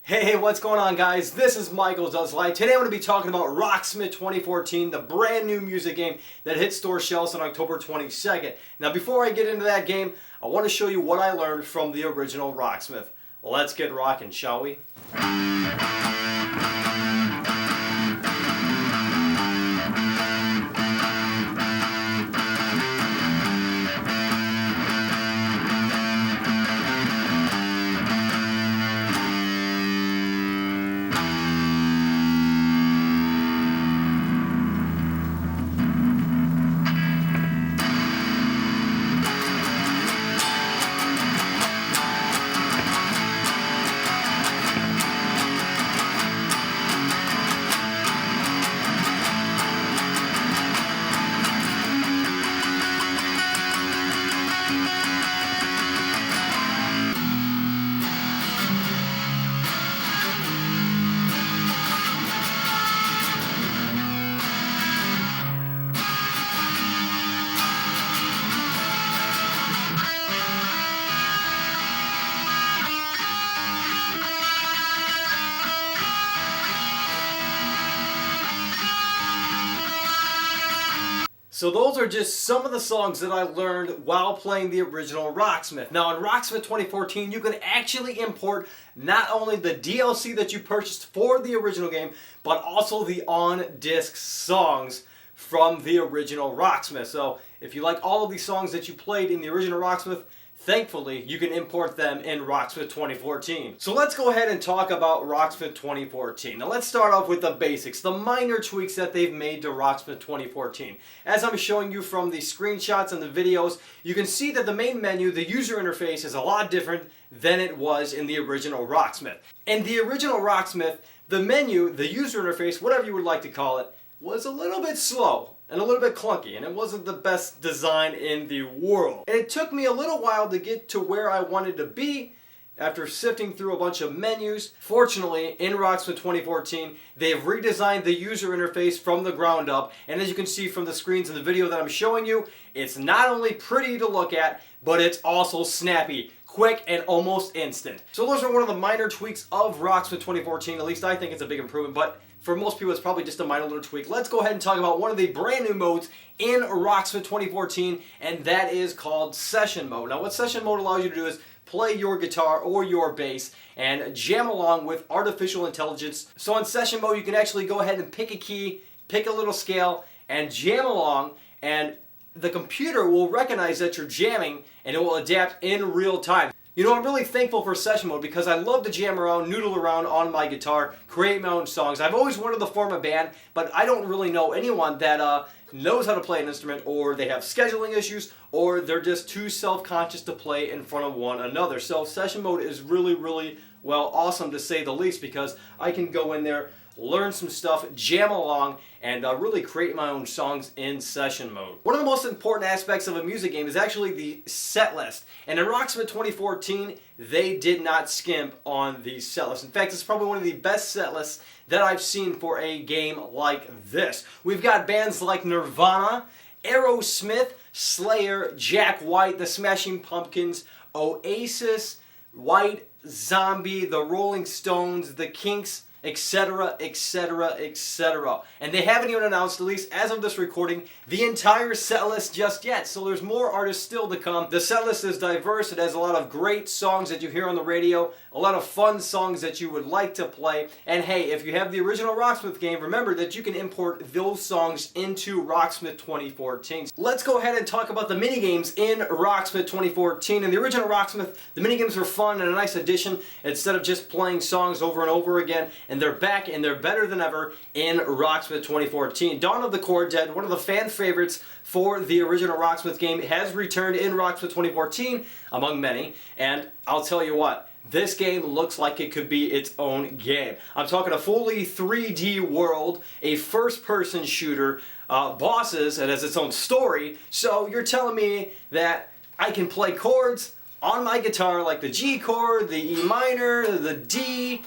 Hey, what's going on, guys? This is Michael Does Life. Today I'm going to be talking about Rocksmith 2014, the brand new music game that hit store shelves on October 22nd. Now, before I get into that game, I want to show you what I learned from the original Rocksmith. Let's get rocking, shall we? So those are just some of the songs that I learned while playing the original Rocksmith. Now in Rocksmith 2014, you can actually import not only the DLC that you purchased for the original game, but also the on-disc songs from the original Rocksmith. So if you like all of these songs that you played in the original Rocksmith, thankfully, you can import them in Rocksmith 2014. So let's go ahead and talk about Rocksmith 2014. Now let's start off with the basics, the minor tweaks that they've made to Rocksmith 2014. As I'm showing you from the screenshots and the videos, you can see that the main menu, the user interface, is a lot different than it was in the original Rocksmith. In the original Rocksmith, the menu, the user interface, whatever you would like to call it, was a little bit slow and a little bit clunky, and it wasn't the best design in the world. And it took me a little while to get to where I wanted to be after sifting through a bunch of menus. Fortunately, in Rocksmith 2014, they've redesigned the user interface from the ground up, and as you can see from the screens in the video that I'm showing you, it's not only pretty to look at, but it's also snappy, quick, and almost instant. So those are one of the minor tweaks of Rocksmith 2014. At least I think it's a big improvement, but for most people, it's probably just a minor little tweak. Let's go ahead and talk about one of the brand new modes in Rocksmith 2014, and that is called Session Mode. Now, what Session Mode allows you to do is play your guitar or your bass and jam along with artificial intelligence. So in Session Mode, you can actually go ahead and pick a key, pick a little scale, and jam along, and the computer will recognize that you're jamming, and it will adapt in real time. You know, I'm really thankful for Session Mode because I love to jam around, noodle around on my guitar, create my own songs. I've always wanted to form a band, but I don't really know anyone that knows how to play an instrument, or they have scheduling issues, or they're just too self-conscious to play in front of one another. So Session Mode is really, well, awesome to say the least, because I can go in there, learn some stuff, jam along, and really create my own songs in Session Mode. One of the most important aspects of a music game is actually the set list. And in Rocksmith 2014, they did not skimp on the set list. In fact, it's probably one of the best set lists that I've seen for a game like this. We've got bands like Nirvana, Aerosmith, Slayer, Jack White, the Smashing Pumpkins, Oasis, White Zombie, the Rolling Stones, the Kinks, etc., etc., etc. And they haven't even announced, at least as of this recording, the entire set list just yet. So there's more artists still to come. The set list is diverse. It has a lot of great songs that you hear on the radio, a lot of fun songs that you would like to play. And hey, if you have the original Rocksmith game, remember that you can import those songs into Rocksmith 2014. Let's go ahead and talk about the minigames in Rocksmith 2014. In the original Rocksmith, the minigames were fun and a nice addition instead of just playing songs over and over again. And they're back, and they're better than ever in Rocksmith 2014. Dawn of the Core Dead, one of the fan favorites for the original Rocksmith game, has returned in Rocksmith 2014, among many, and I'll tell you what, this game looks like it could be its own game. I'm talking a fully 3D world, a first-person shooter, bosses, it has its own story, so you're telling me that I can play chords on my guitar like the G chord, the E minor, the D,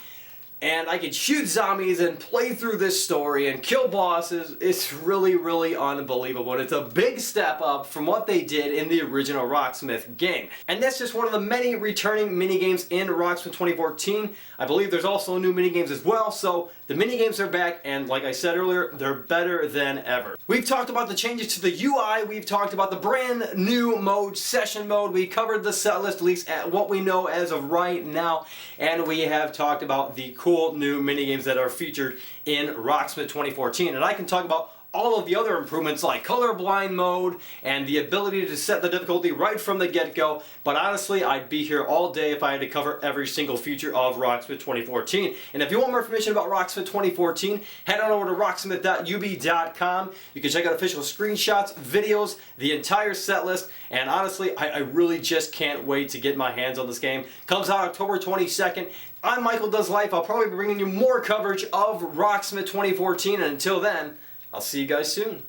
and I could shoot zombies and play through this story and kill bosses. It's really, really unbelievable. And it's a big step up from what they did in the original Rocksmith game. And that's just one of the many returning minigames in Rocksmith 2014. I believe there's also new minigames as well, so the minigames are back, and like I said earlier, they're better than ever. We've talked about the changes to the UI, we've talked about the brand new mode, Session Mode, we covered the setlist, at least at what we know as of right now, and we have talked about the cool new minigames that are featured in Rocksmith 2014. And I can talk about all of the other improvements like colorblind mode and the ability to set the difficulty right from the get-go, but honestly I'd be here all day if I had to cover every single feature of Rocksmith 2014. And if you want more information about Rocksmith 2014, head on over to rocksmith.ub.com. You can check out official screenshots, videos, the entire set list, and honestly I really just can't wait to get my hands on this game. Comes out October 22nd. I'm Michael Does Life. I'll probably be bringing you more coverage of Rocksmith 2014, and until then, I'll see you guys soon.